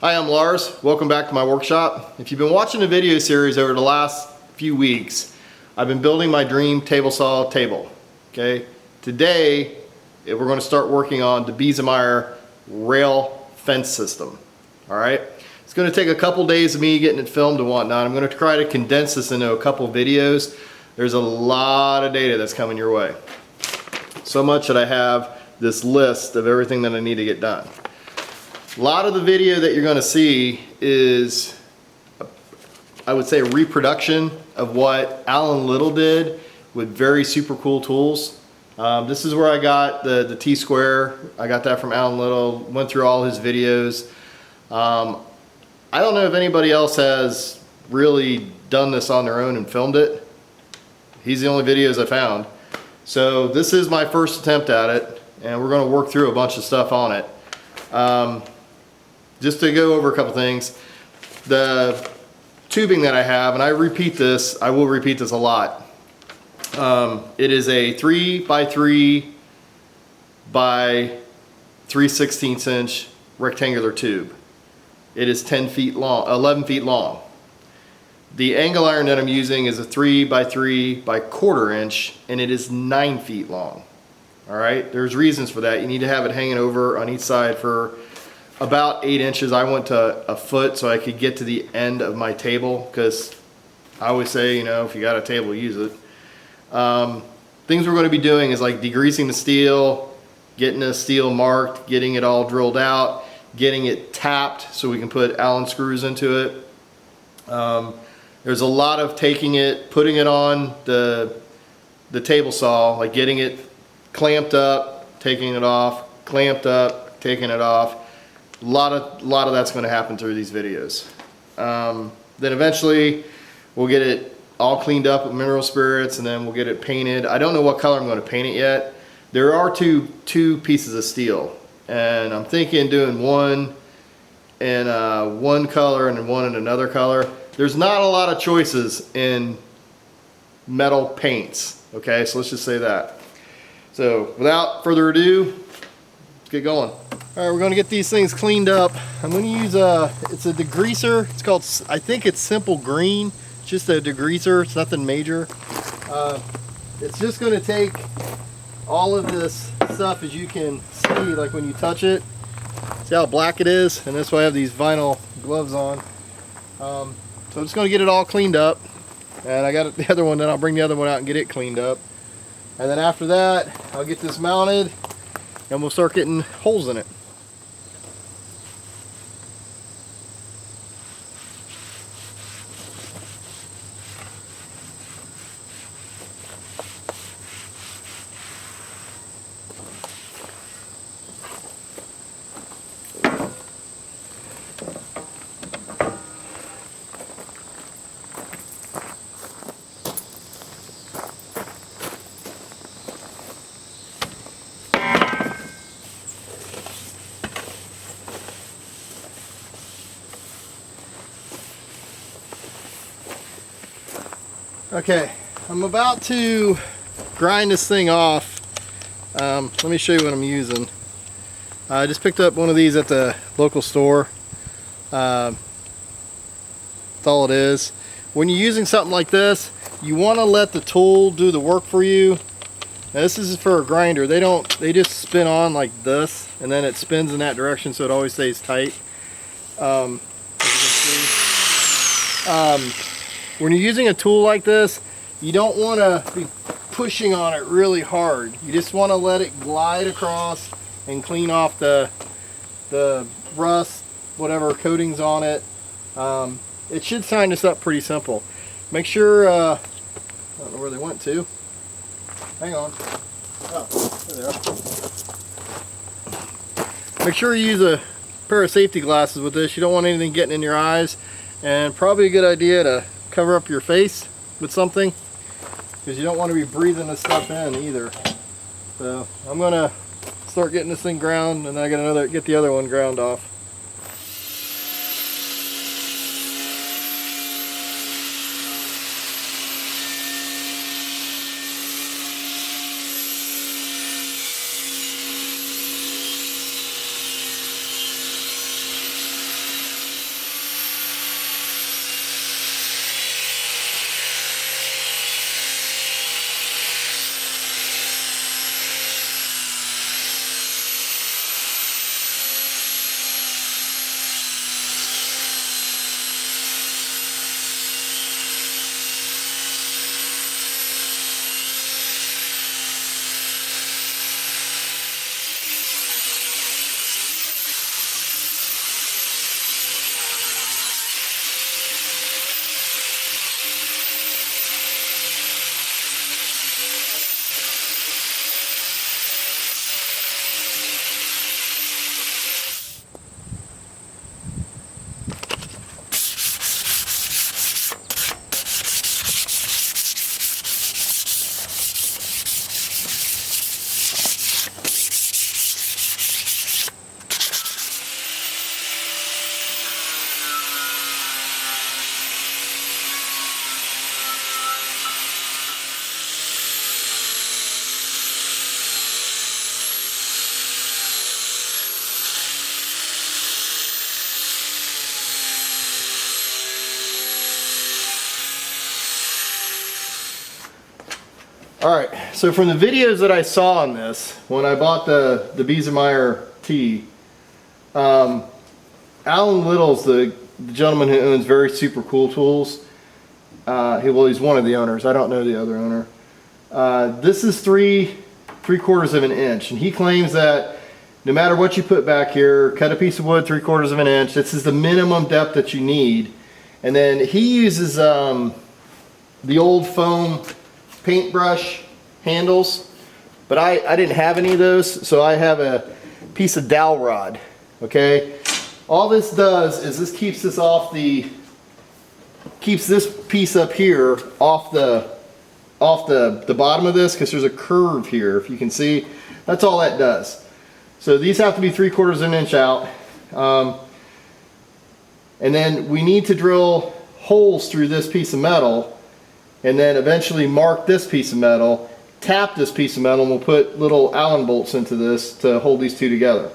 Hi, I'm Lars. Welcome back to my workshop. If you've been watching the video series over the last few weeks, I've been building my dream table saw table. Okay, today we're going to start working on the Biesemeyer rail fence system. All right, it's going to take a couple days of me getting it filmed and whatnot. I'm going to try to condense this into a couple videos. There's a lot of data that's coming your way. So much that I have this list of everything that I need to get done. A lot of the video that you're going to see is, I would say, a reproduction of what Alan Little did with very super cool tools. This is where I got the T-square. I got that from Alan Little, went through all his videos. I don't know if anybody else has really done this on their own and filmed it. He's the only videos I found. So this is my first attempt at it, and we're going to work through a bunch of stuff on it. Just to go over a couple things, the tubing that I have, and I will repeat this a lot. It is a 3x3 by 3/16 inch rectangular tube. It is 10 feet long, 11 feet long. The angle iron that I'm using is a 3x3 by 1/4 inch, and it is 9 feet long. All right, there's reasons for that. You need to have it hanging over on each side for about 8 inches. I went to a foot so I could get to the end of my table, because I always say, you know, if you got a table, use it. Things we're going to be doing is like degreasing the steel, getting the steel marked, getting it all drilled out, getting it tapped so we can put Allen screws into it. There's a lot of taking it, putting it on the table saw, like getting it clamped up, taking it off, clamped up, taking it off. A lot of that's going to happen through these videos. Then eventually we'll get it all cleaned up with mineral spirits, and then we'll get it painted. I don't know what color I'm going to paint it yet. There are two pieces of steel, and I'm thinking doing one in one color and then one in another color. There's not a lot of choices in metal paints, okay, so let's just say that. So without further ado, let's get going. All right, we're going to get these things cleaned up. I'm going to use it's a degreaser. It's called, I think it's Simple Green. It's just a degreaser. It's nothing major. It's just going to take all of this stuff, as you can see, like when you touch it. See how black it is? And that's why I have these vinyl gloves on. So I'm just going to get it all cleaned up. And I got the other one, then I'll bring the other one out and get it cleaned up. And then after that, I'll get this mounted, and we'll start getting holes in it. Okay, I'm about to grind this thing off. Let me show you what I'm using. I just picked up one of these at the local store. That's all it is. When you're using something like this, you want to let the tool do the work for you. Now this is for a grinder. They just spin on like this, and then it spins in that direction, so it always stays tight. As you can see. When you're using a tool like this, you don't want to be pushing on it really hard. You just want to let it glide across and clean off the rust, whatever coatings on it. It should sign this up pretty simple. Make sure, I don't know where they went to. Hang on. Oh, there they are. Make sure you use a pair of safety glasses with this. You don't want anything getting in your eyes. And probably a good idea to cover up your face with something, because you don't want to be breathing this stuff in either. So I'm gonna start getting this thing ground, and then I got get the other one ground off. All right, so from the videos that I saw on this, when I bought the Biesemeyer T, Alan Little's the gentleman who owns Very Super Cool Tools. He's one of the owners. I don't know the other owner. This is 3/4 of an inch, and he claims that no matter what you put back here, cut a piece of wood 3/4 of an inch. This is the minimum depth that you need. And then he uses the old foam paintbrush handles, but I didn't have any of those, so I have a piece of dowel rod. Okay, all this does is this keeps this piece up here off the bottom of this, because there's a curve here, if you can see. That's all that does. So these have to be 3/4 of an inch out, and then we need to drill holes through this piece of metal, and then eventually mark this piece of metal, tap this piece of metal, and we'll put little Allen bolts into this to hold these two together.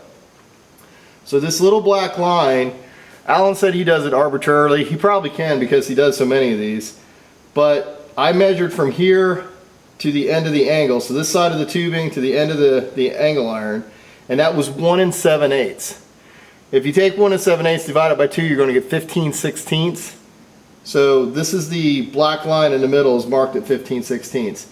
So this little black line, Alan said he does it arbitrarily. He probably can because he does so many of these, but I measured from here to the end of the angle, so this side of the tubing to the end of the angle iron, and that was 1 7/8. If you take 1 7/8 divided by 2, you're going to get 15/16. So this is the black line in the middle is marked at 15/16.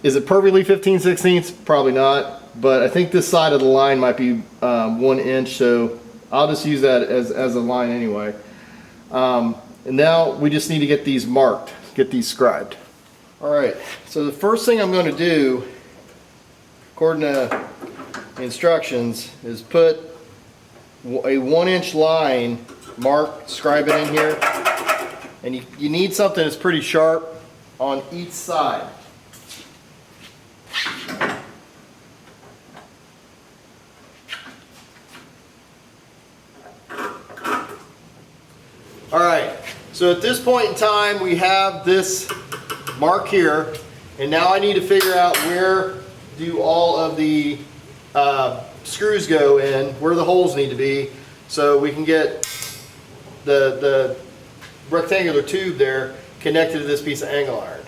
Is it perfectly 15/16? Probably not, but I think this side of the line might be 1 inch, so I'll just use that as a line anyway. And now we just need to get these marked, get these scribed. All right, so the first thing I'm going to do, according to the instructions, is put a 1 inch line, scribe it in here, and you need something that's pretty sharp on each side. All right, so at this point in time we have this mark here, and now I need to figure out where do all of the screws go in, where the holes need to be, so we can get the rectangular tube there connected to this piece of angle iron.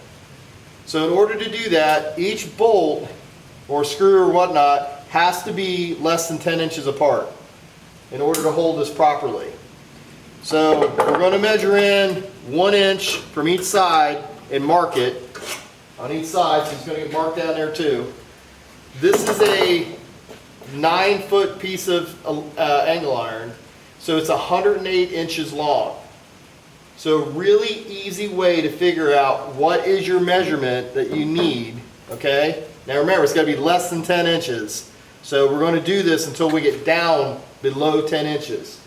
So in order to do that, each bolt or screw or whatnot has to be less than 10 inches apart in order to hold this properly. So we're going to measure in 1 inch from each side and mark it on each side, so it's going to get marked down there too. This is a 9-foot piece of angle iron, so it's 108 inches long. So really easy way to figure out what is your measurement that you need, okay? Now remember, it's got to be less than 10 inches. So we're going to do this until we get down below 10 inches.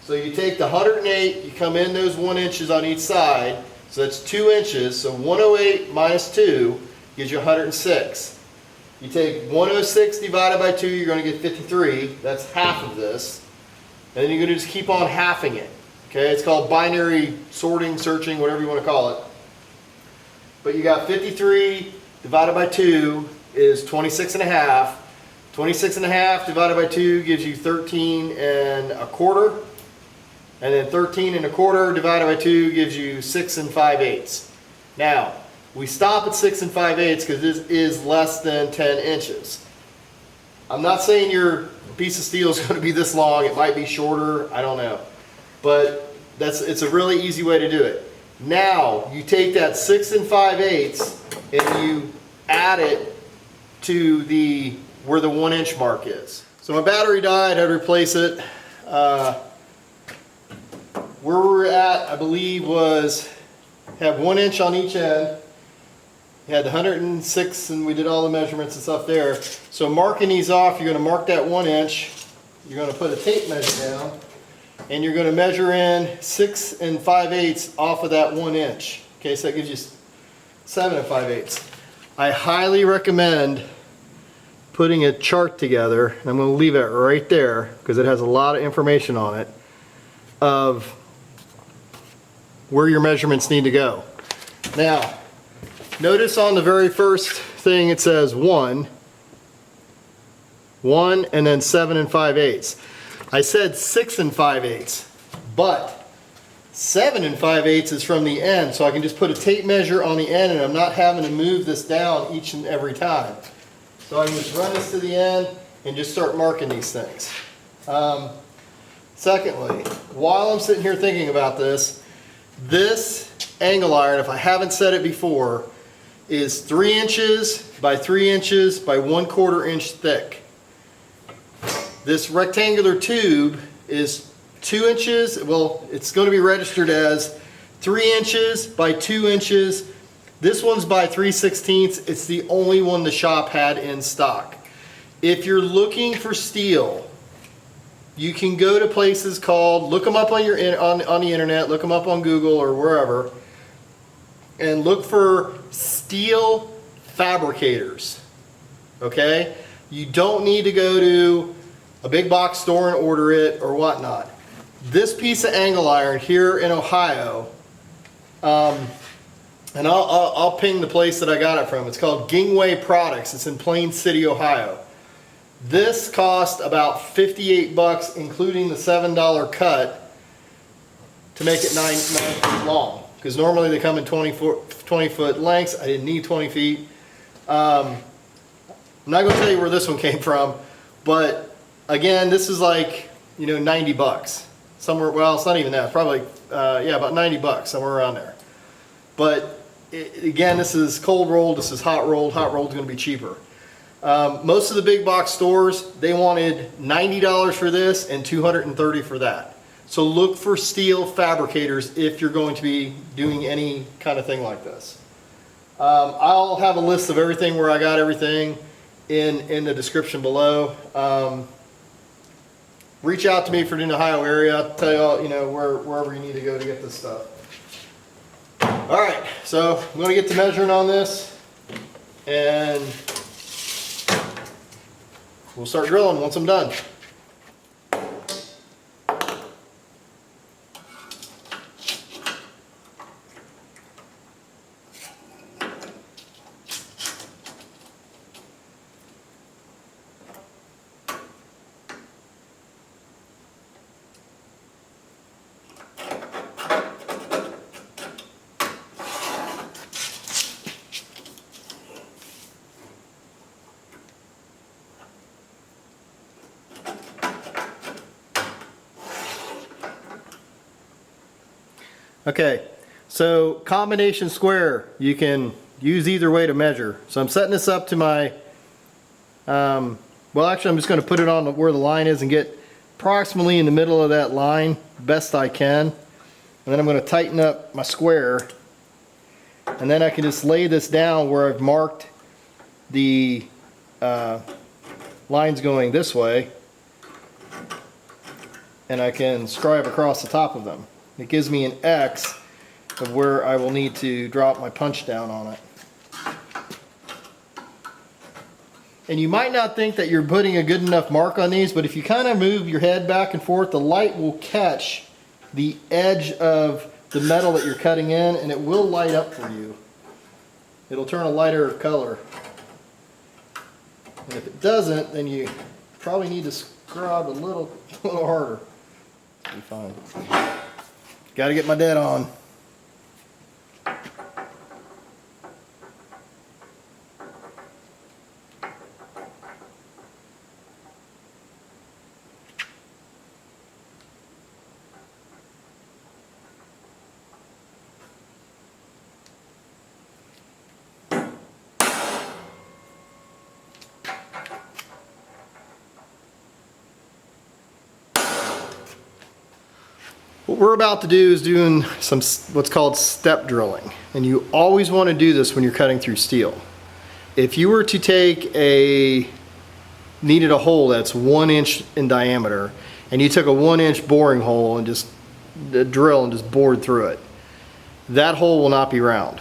So you take the 108, you come in those 1 inches on each side, so that's 2 inches, so 108 minus 2 gives you 106. You take 106 divided by 2, you're going to get 53, that's half of this, and then you're going to just keep on halving it. Okay, it's called binary sorting, searching, whatever you want to call it. But you got 53 divided by 2 is 26 and a half. 26 and a half divided by 2 gives you 13 and a quarter. And then 13 and a quarter divided by 2 gives you 6 5/8. Now, we stop at 6 5/8 because this is less than 10 inches. I'm not saying your piece of steel is going to be this long. It might be shorter. I don't know. But it's a really easy way to do it. Now, you take that 6 5/8 and you add it to where the 1 inch mark is. So my battery died, I'd replace it. Where we're at, I believe, have 1 inch on each end. You had the 106 and we did all the measurements and stuff there. So marking these off, you're going to mark that 1 inch. You're going to put a tape measure down. And you're going to measure in 6 5/8 off of that 1 inch. Okay, so that gives you 7 5/8. I highly recommend putting a chart together, and I'm going to leave it right there because it has a lot of information on it, of where your measurements need to go. Now, notice on the very first thing it says 1, and then 7 5/8. I said 6 5/8, but 7 5/8 is from the end, so I can just put a tape measure on the end and I'm not having to move this down each and every time. So I can just run this to the end and just start marking these things. Secondly, while I'm sitting here thinking about this angle iron, if I haven't said it before, is 3 inches by 3 inches by 1/4 inch thick. This rectangular tube is 2 inches, well, it's going to be registered as 3 inches by 2 inches. This one's by 3/16. It's the only one the shop had in stock. If you're looking for steel, you can go to places called, look them up on the internet, look them up on Google or wherever, and look for steel fabricators. Okay? You don't need to go to a big box store and order it or whatnot. This piece of angle iron here in Ohio, and I'll ping the place that I got it from. It's called Gingway Products. It's in Plain City, Ohio. This cost about 58 bucks, including the $7 cut, to make it 9 feet long. Because normally they come in 20 foot lengths. I didn't need 20 feet. I'm not going to tell you where this one came from, but again, this is like, 90 bucks. Somewhere, well, it's not even that. It's probably, yeah, about 90 bucks, somewhere around there. But again, this is cold rolled, this is hot rolled. Hot rolled is going to be cheaper. Most of the big box stores, they wanted $90 for this and $230 for that. So look for steel fabricators if you're going to be doing any kind of thing like this. I'll have a list of everything where I got everything in the description below. Reach out to me if you're in the Ohio area. I'll tell you all, wherever you need to go to get this stuff. All right, so I'm going to get to measuring on this, and we'll start drilling once I'm done. Okay, so combination square, you can use either way to measure. So I'm setting this up to my, well actually I'm just going to put it on where the line is and get approximately in the middle of that line best I can. And then I'm going to tighten up my square, and then I can just lay this down where I've marked the lines going this way, and I can scribe across the top of them. It gives me an X of where I will need to drop my punch down on it. And you might not think that you're putting a good enough mark on these, but if you kind of move your head back and forth, the light will catch the edge of the metal that you're cutting in, and it will light up for you. It'll turn a lighter color. And if it doesn't, then you probably need to scrub a little harder. It'll be fine. Got to get my dead on. What we're about to do is doing some what's called step drilling, and you always want to do this when you're cutting through steel. If you were to take needed a hole that's 1 inch in diameter, and you took a 1 inch boring hole and just drill and just bored through it, that hole will not be round.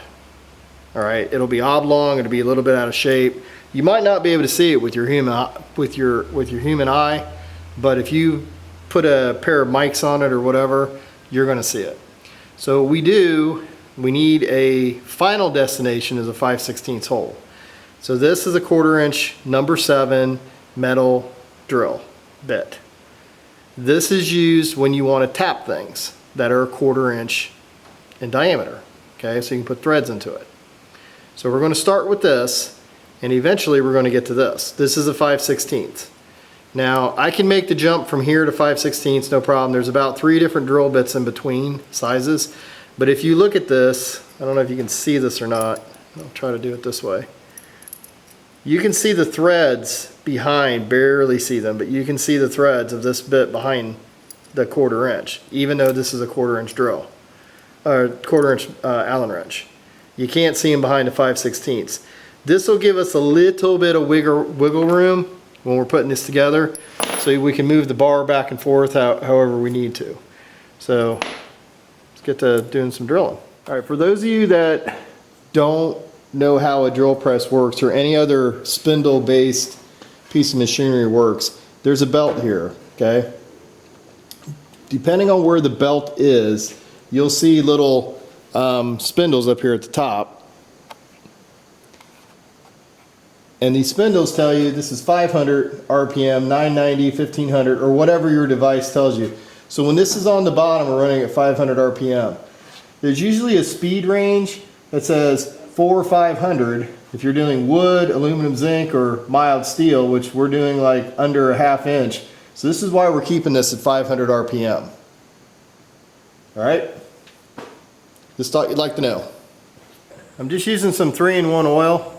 All right, it'll be oblong, it'll be a little bit out of shape. You might not be able to see it with your human eye, but if you put a pair of mics on it or whatever, you're going to see it. So we need a final destination is a 5/16 hole. So this is a 1/4 inch number 7 metal drill bit. This is used when you want to tap things. that are 1/4 inch in diameter. Okay, so you can put threads into it. So we're going to start with this, and eventually we're going to get to this. This is a 5/16. Now I can make the jump from here to 5/16, no problem. There's about 3 different drill bits in between sizes. But if you look at this, I don't know if you can see this or not. I'll try to do it this way. You can see the threads behind, barely see them, but you can see the threads of this bit behind the 1/4 inch, even though this is a 1/4 inch drill, or 1/4 inch Allen wrench. You can't see them behind the 5/16. This will give us a little bit of wiggle room when we're putting this together, so we can move the bar back and forth however we need to. So let's get to doing some drilling. All right, for those of you that don't know how a drill press works or any other spindle based piece of machinery works, there's a belt here, okay? Depending on where the belt is, you'll see little spindles up here at the top. And these spindles tell you this is 500 RPM, 990, 1500, or whatever your device tells you. So when this is on the bottom, we're running at 500 RPM. There's usually a speed range that says 400 or 500 if you're doing wood, aluminum, zinc, or mild steel, which we're doing like under a 1/2 inch. So this is why we're keeping this at 500 RPM. All right? Just thought you'd like to know. I'm just using some 3-in-1 oil.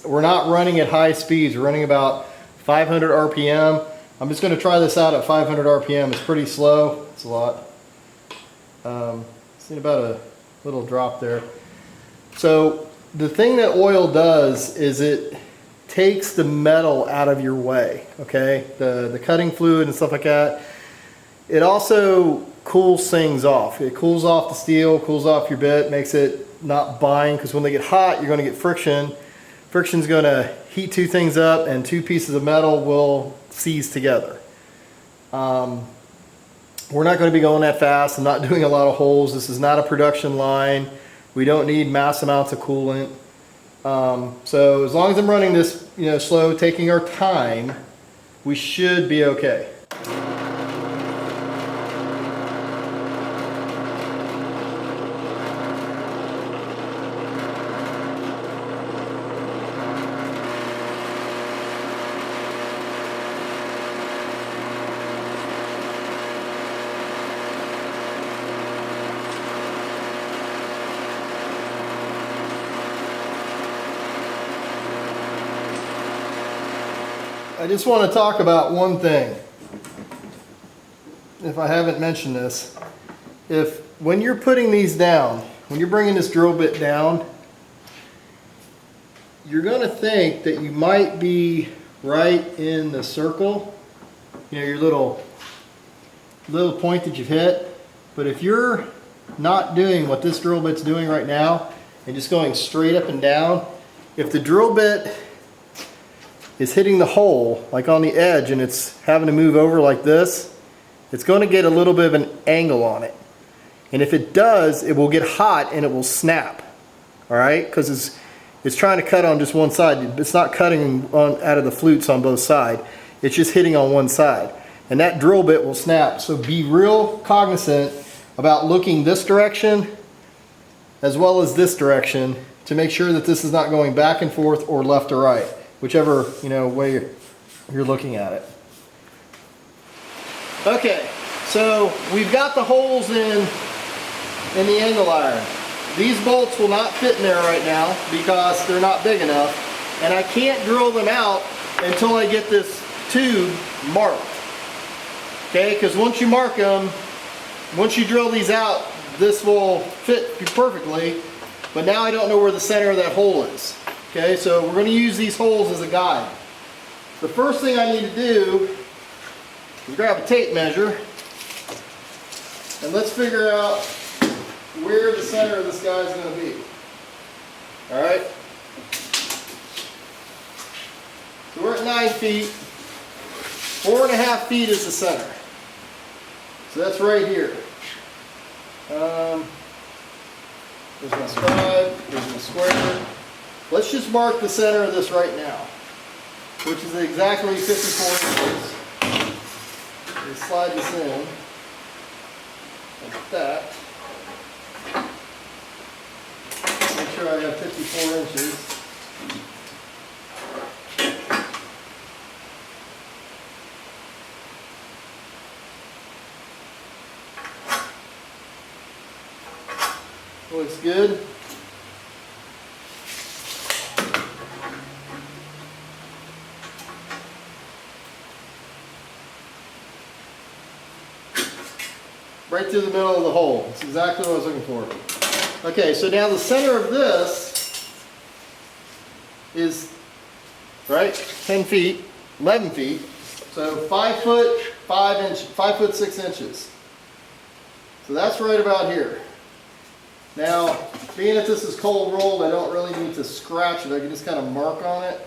We're not running at high speeds. We're running about 500 RPM. I'm just going to try this out at 500 RPM. It's pretty slow. It's a lot. See about a little drop there. So the thing that oil does is it takes the metal out of your way. Okay, the cutting fluid and stuff like that. It also cools things off. It cools off the steel, cools off your bit, makes it not bind, because when they get hot, you're going to get friction. Friction's going to heat 2 things up, and 2 pieces of metal will seize together. We're not going to be going that fast. I'm not doing a lot of holes. This is not a production line. We don't need mass amounts of coolant. So as long as I'm running this, slow, taking our time, we should be okay. I just want to talk about one thing. If I haven't mentioned this, when you're putting these down, when you're bringing this drill bit down, you're going to think that you might be right in the circle, your little point that you've hit. But if you're not doing what this drill bit's doing right now and just going straight up and down, if the drill bit is hitting the hole like on the edge and it's having to move over like this, it's going to get a little bit of an angle on it. And if it does, it will get hot and it will snap. All right, because it's trying to cut on just one side. It's not cutting out of the flutes on both sides. It's just hitting on one side. And that drill bit will snap. So be real cognizant about looking this direction as well as this direction to make sure that this is not going back and forth or left or right, whichever way you're looking at it. Okay, so we've got the holes in the angle iron. These bolts will not fit in there right now because they're not big enough, and I can't drill them out until I get this tube marked. Okay, because once you mark them, once you drill these out, this will fit perfectly, but now I don't know where the center of that hole is. Okay, so we're going to use these holes as a guide. The first thing I need to do is grab a tape measure, and let's figure out where the center of this guy is going to be. All right. So we're at 9 feet. 4.5 feet is the center. So that's right here. There's my scribe. There's my square. Let's just mark the center of this right now, which is exactly 54 inches. Let's slide this in. like that. Make sure I got 54 inches. Looks good. Right through the middle of the hole. That's exactly what I was looking for. Okay, so now the center of this is, right, 10 feet, 11 feet. So 5 foot 5 foot 6 inches. So that's right about here. Now, being that this is cold rolled, I don't really need to scratch it. I can just kind of mark on it.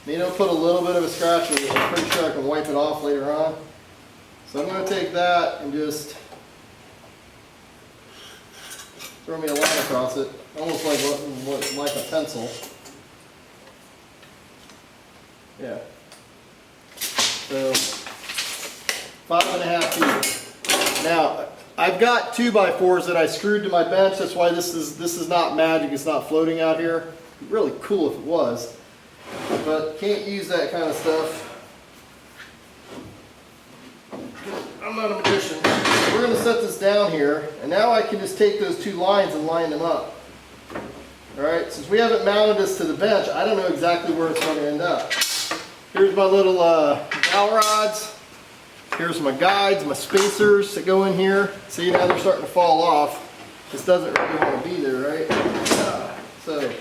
Maybe I'll put a little bit of a scratch, and I'm pretty sure I can wipe it off later on. So I'm going to take that and just throw me a line across it, almost like a pencil. Yeah. So 5.5 feet. Now I've got 2x4s that I screwed to my bench. That's why this is not magic. It's not floating out here. It'd be really cool if it was, but can't use that kind of stuff. I'm not a magician. We're going to set this down here, and now I can just take those 2 lines and line them up. Alright, since we haven't mounted this to the bench, I don't know exactly where it's going to end up. Here's my little dowel rods. Here's my guides, my spacers that go in here. See, now they're starting to fall off. This doesn't really want to be there, right? So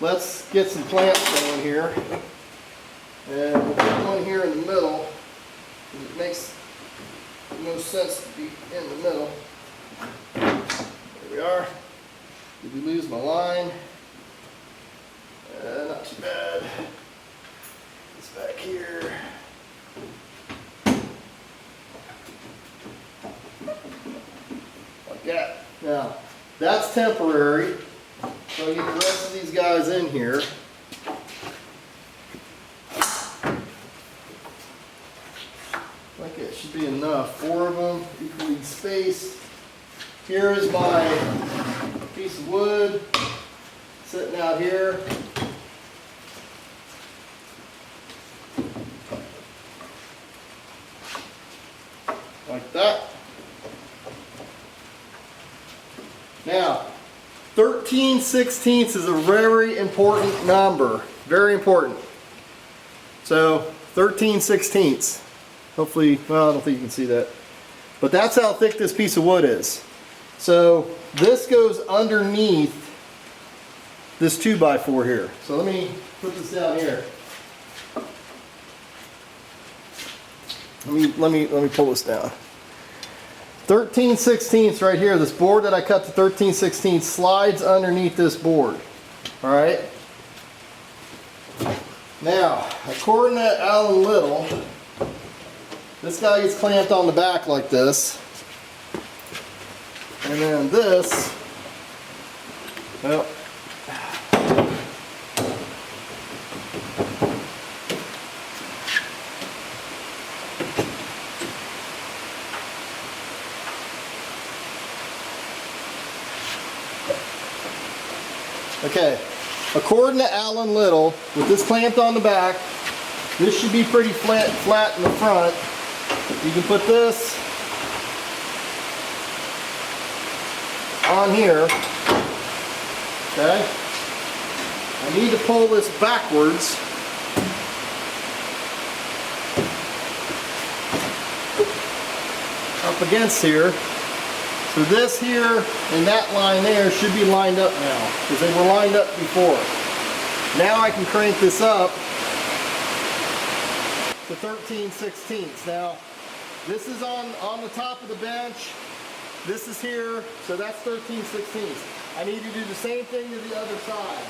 let's get some clamps going here. And we'll put one here in the middle. It makes no sense to be in the middle. There we are. Did we lose my line? Not too bad. It's back here. Like that. Now, that's temporary. So I get the rest of these guys in here. It should be enough. 4 of them, equally spaced. Here is my piece of wood sitting out here. Like that. Now, 13/16 is a very important number. Very important. So, 13/16. Hopefully, well, I don't think you can see that. But that's how thick this piece of wood is. So this goes underneath this 2x4 here. So let me put this down here. Let me pull this down. 13/16 right here. This board that I cut to 13/16 slides underneath this board. All right. Now, according to Alan Little, this guy gets clamped on the back like this, and then this, well, okay, according to Alan Little, with this clamped on the back, this should be pretty flat in the front. You can put this on here, okay? I need to pull this backwards. Up against here. So this here and that line there should be lined up now, because they were lined up before. Now I can crank this up to 13/16. Now, this is on the top of the bench. This is here, so that's 13/16. I need to do the same thing to the other side.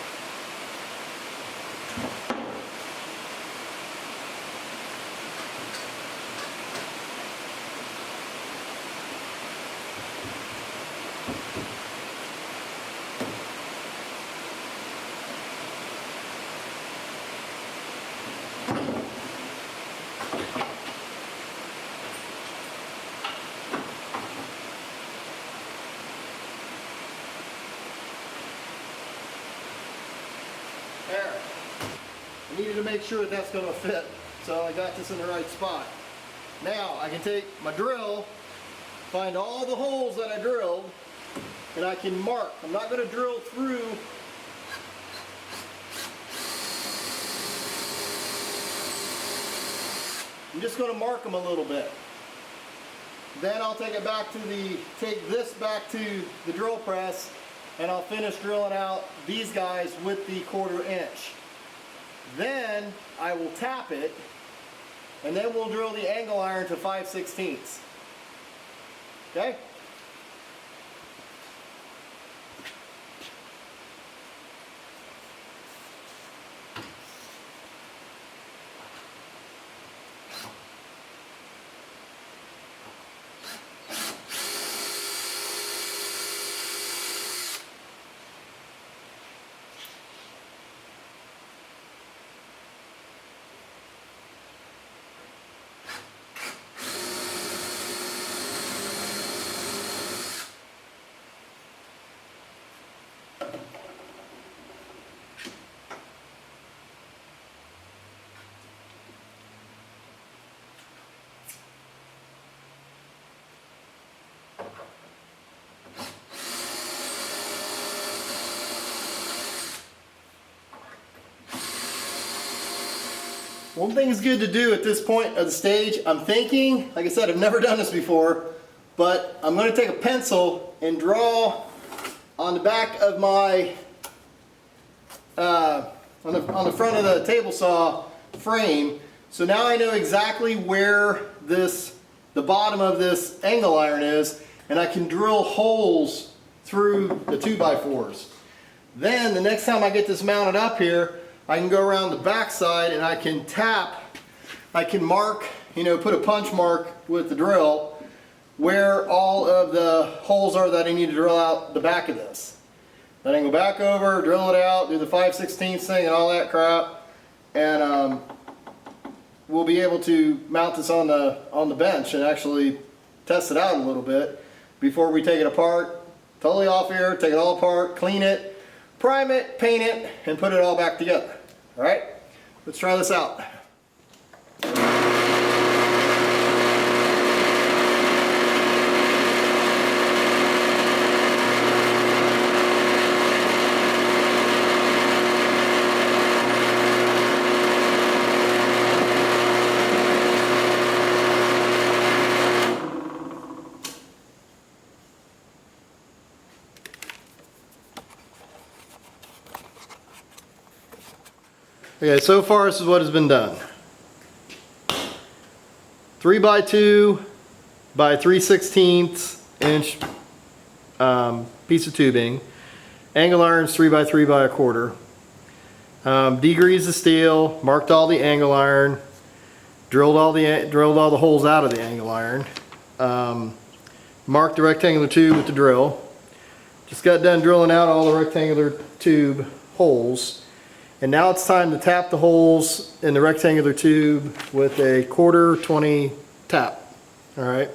I needed to make sure that that's going to fit, so I got this in the right spot. Now I can take my drill, find all the holes that I drilled, and I can mark. I'm not going to drill through. I'm just going to mark them a little bit. Then I'll take this back to the drill press, and I'll finish drilling out these guys with the 1/4 inch. Then I will tap it, and then we'll drill the angle iron to 5/16. Okay? One thing is good to do at this point of the stage, I'm thinking, like I said, I've never done this before, but I'm going to take a pencil and draw on the back of my, on the front of the table saw frame. So now I know exactly where the bottom of this angle iron is, and I can drill holes through the 2x4s. Then the next time I get this mounted up here, I can go around the back side and I can tap, I can mark, put a punch mark with the drill where all of the holes are that I need to drill out the back of this. Then I can go back over, drill it out, do the 5/16 thing and all that crap, and we'll be able to mount this on the bench and actually test it out a little bit before we take it apart. Totally off here, take it all apart, clean it, prime it, paint it, and put it all back together. All right, let's try this out. Okay, so far this is what has been done. 3x2 by 3/16 inch piece of tubing. Angle irons 3x3 by 1/4. Degreased the steel, marked all the angle iron, drilled all the holes out of the angle iron. Marked the rectangular tube with the drill. Just got done drilling out all the rectangular tube holes. And now it's time to tap the holes in the rectangular tube with a 1/4 20 tap. All right.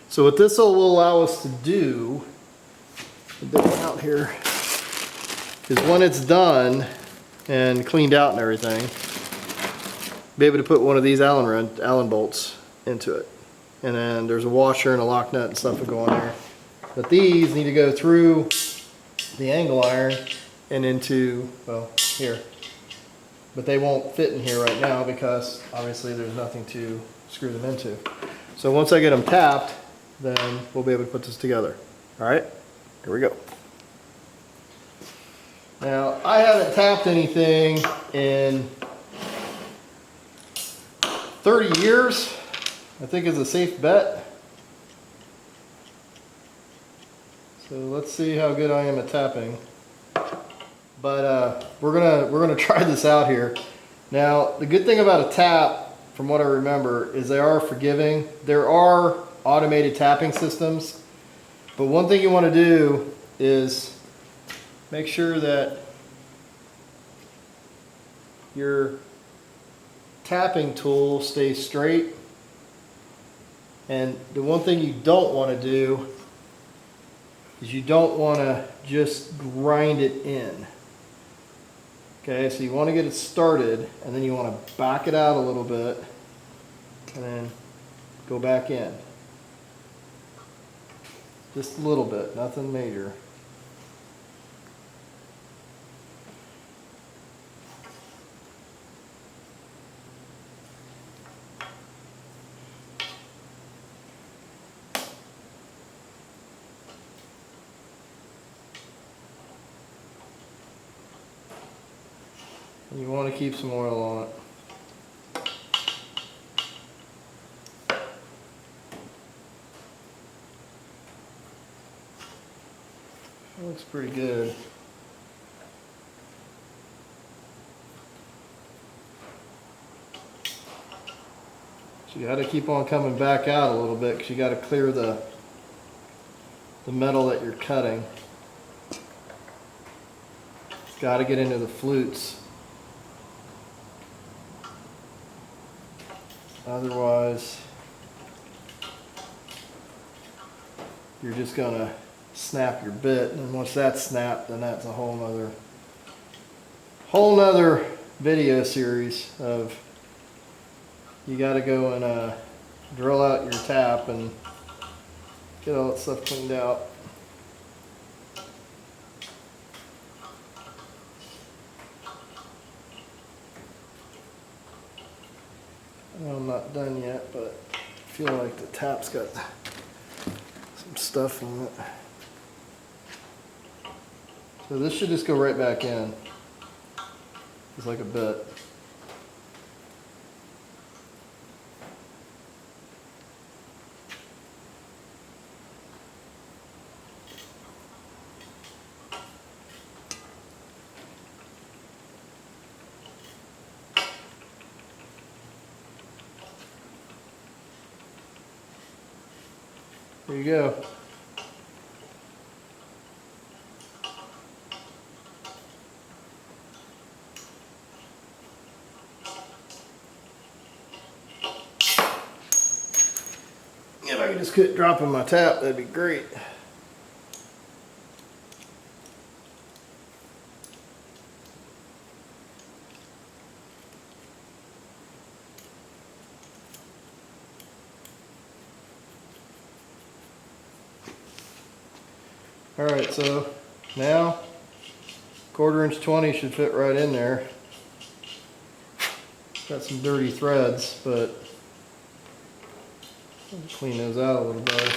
So what this will allow us to do, out here, is when it's done and cleaned out and everything, be able to put one of these Allen bolts into it. And then there's a washer and a lock nut and stuff that go on there. But these need to go through the angle iron and into, well, here. But they won't fit in here right now because obviously there's nothing to screw them into. So once I get them tapped, then we'll be able to put this together. All right, here we go. Now, I haven't tapped anything in 30 years, I think is a safe bet. So let's see how good I am at tapping. But we're gonna try this out here. Now, the good thing about a tap, from what I remember, is they are forgiving. There are automated tapping systems, but one thing you want to do is make sure that your tapping tool stays straight. And the one thing you don't want to do is you don't want to just grind it in. Okay, so you want to get it started, and then you want to back it out a little bit, and then go back in. Just a little bit, nothing major. And you want to keep some oil on it. It looks pretty good. So you got to keep on coming back out a little bit because you got to clear the metal that you're cutting. It's got to get into the flutes. Otherwise, you're just going to snap your bit, and once that's snapped, then that's a whole nother video series of you got to go and drill out your tap and get all that stuff cleaned out. I'm not done yet, but I feel like the tap's got some stuff on it. So this should just go right back in, just like a bit. There you go. If I could just quit dropping my tap, that'd be great. Alright, so now 1/4 inch 20 should fit right in there. Got some dirty threads, but I'll clean those out a little better.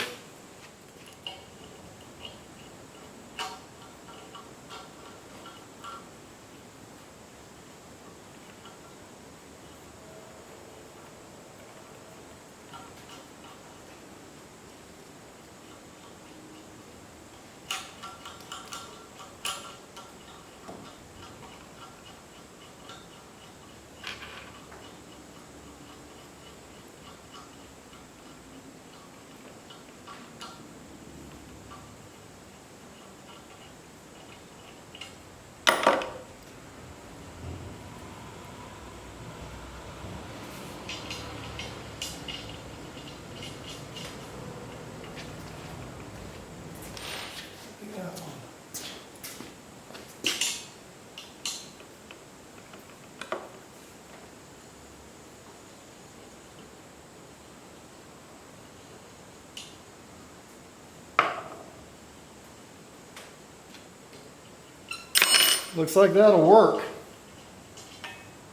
Looks like that'll work.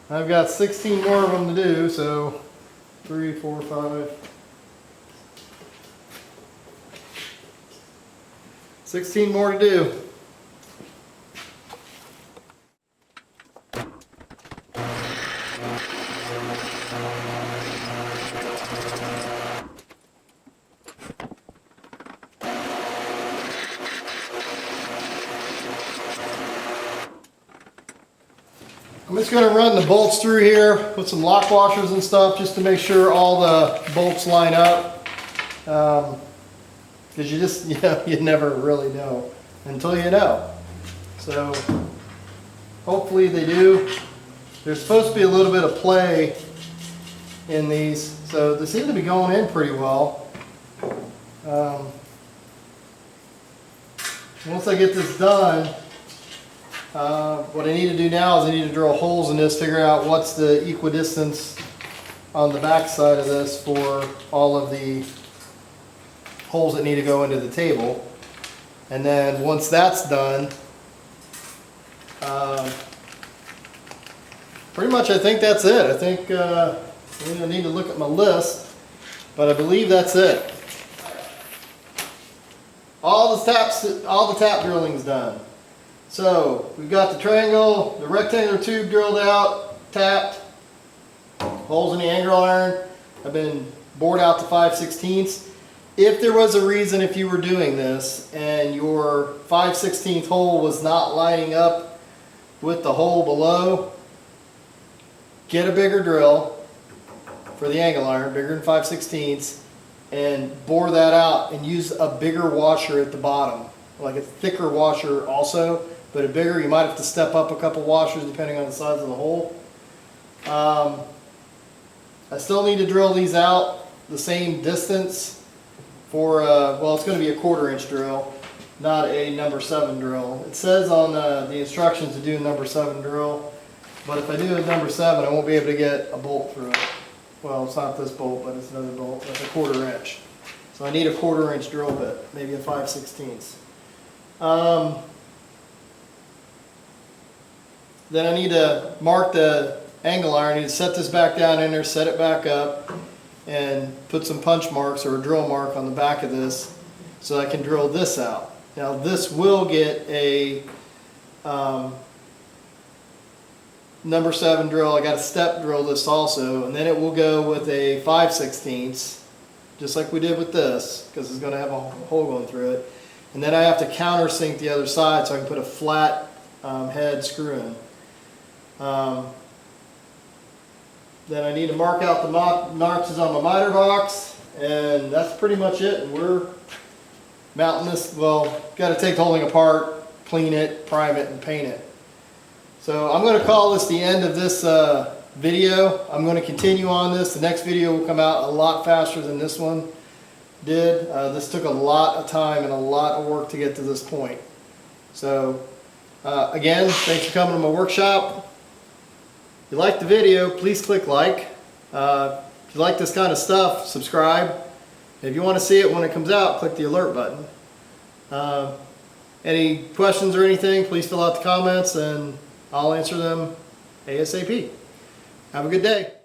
I've got 16 more of them to do, so 3, 4, 5, 16 more to do. I'm just going to run the bolts through here with some lock washers and stuff just to make sure all the bolts line up. Because you just, you never really know until you know. So hopefully they do. There's supposed to be a little bit of play in these, so they seem to be going in pretty well. Once I get this done, What I need to do now is I need to drill holes in this, figure out what's the equidistance on the back side of this for all of the holes that need to go into the table. And then once that's done, pretty much I think that's it. I think I need to look at my list, but I believe that's it. All the tap drilling's done. So we've got the triangle, the rectangular tube drilled out, tapped, holes in the angle iron have been bored out to 5/16. If there was a reason, if you were doing this and your 5/16 hole was not lining up with the hole below, get a bigger drill for the angle iron, bigger than 5/16, and bore that out and use a bigger washer at the bottom, like a thicker washer also, but a bigger. You might have to step up a couple washers depending on the size of the hole. I still need to drill these out the same distance for, well, it's going to be a 1/4 inch drill, not a number 7 drill. It says on the instructions to do a number 7 drill, but if I do a number 7, I won't be able to get a bolt through it. Well, it's not this bolt, but it's another bolt. That's a 1/4 inch. So I need a 1/4 inch drill bit, maybe a 5/16. Then I need to mark the angle iron. I need to set this back down in there, set it back up, and put some punch marks or a drill mark on the back of this so I can drill this out. Now this will get a number 7 drill. I got to step drill this also, and then it will go with a 5/16, just like we did with this, because it's going to have a hole going through it. And then I have to countersink the other side so I can put a flat head screw in. Then I need to mark out the notches on my miter box, and that's pretty much it. And we're mounting this. Well, got to take the whole thing apart, clean it, prime it, and paint it. So I'm going to call this the end of this video. I'm going to continue on this. The next video will come out a lot faster than this one did. This took a lot of time and a lot of work to get to this point. So again, thanks for coming to my workshop. If you like the video, please click like. If you like this kind of stuff, subscribe. If you want to see it when it comes out, click the alert button. Any questions or anything, please fill out the comments and I'll answer them ASAP. Have a good day.